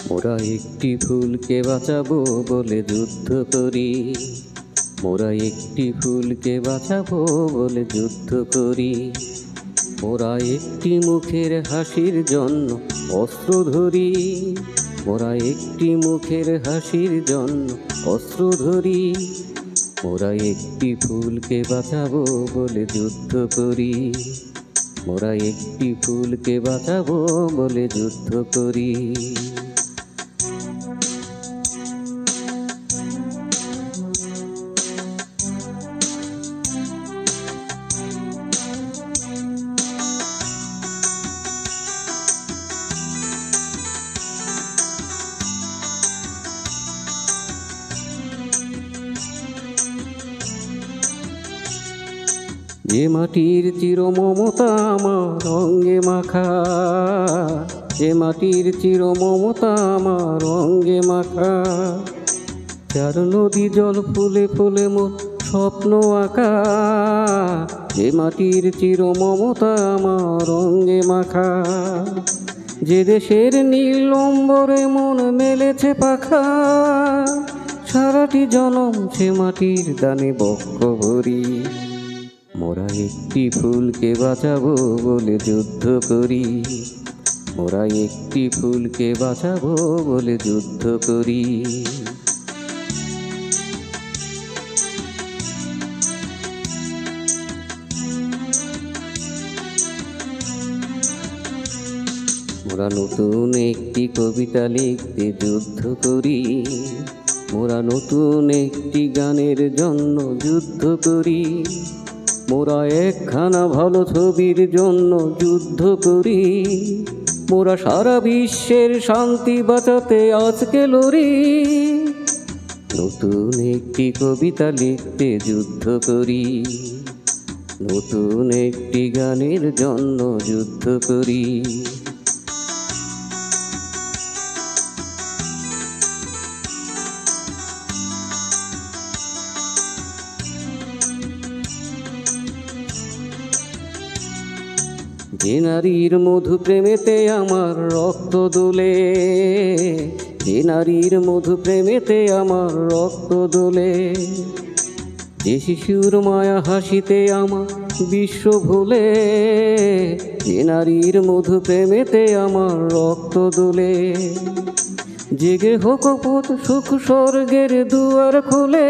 মোরা একটি ফুলকে বাঁচাবো বলে যুদ্ধ করি। মোরা একটি ফুলকে বাঁচাবো বলে যুদ্ধ করি। মোরা একটি মুখের হাসির জন্য অস্ত্র ধরি। মোরা একটি মুখের হাসির জন্য অস্ত্র ধরি। মোরা একটি ফুলকে বাঁচাবো বলে যুদ্ধ করি। মোরা একটি ফুলকে বাঁচাবো বলে যুদ্ধ করি। যে মাটির চির মমতা আমার অঙ্গে মাখা, যে মাটির চির মমতা আমার অঙ্গে মাখা, যার নদী জল ফুলে ফুলে মোর স্বপ্ন আঁকা। যে মাটির চির মমতা আমার অঙ্গে মাখা, যে দেশের নীল অম্বরে মন মেলেছে পাখা। সারাটি জনম সে মাটির দানে বক্ষ ভরি। মোরা একটি ফুলকে বাঁচাবো বলে যুদ্ধ করি। মোরা একটি ফুলকে বাঁচাবো বলে যুদ্ধ করি। মোরা নতুন একটি কবিতা লিখতে যুদ্ধ করি। মোরা নতুন একটি গানের জন্য যুদ্ধ করি। মোরা একখানা ভালো ছবির জন্য যুদ্ধ করি। মোরা সারা বিশ্বের শান্তি বাঁচাতে আজকে লড়ি। নতুন একটি কবিতা লিখতে যুদ্ধ করি। নতুন একটি গানের জন্য যুদ্ধ করি। যে নারীর মধু প্রেমেতে আমার রক্ত দোলে, যে নারীর মধু প্রেমেতে আমার রক্ত দোলে, যে শিশুর মায়া হাসিতে আমার বিশ্ব ভোলে। যে নারীর মধু প্রেমেতে আমার রক্ত দোলে, জেগে হোক পথ সুখ স্বর্গের দুয়ার খোলে।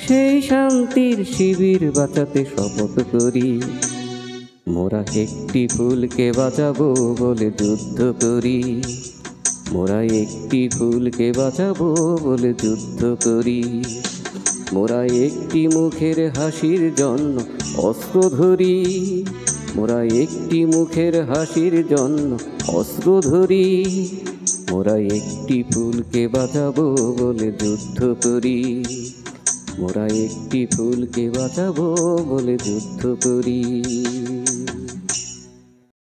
সেই শান্তির শিবির বাঁচাতে শপথ করি। মোরা একটি ফুলকে বাঁচাবো বলে যুদ্ধ করি। মোরা একটি ফুলকে বাঁচাবো বলে যুদ্ধ করি। মোরা একটি মুখের হাসির জন্য অস্ত্র ধরি। মোরা একটি মুখের হাসির জন্য অস্ত্র ধরি। মোরা একটি ফুলকে বাঁচাবো বলে যুদ্ধ করি। মোরা একটি ফুলকে বাঁচাবো বলে যুদ্ধ করি।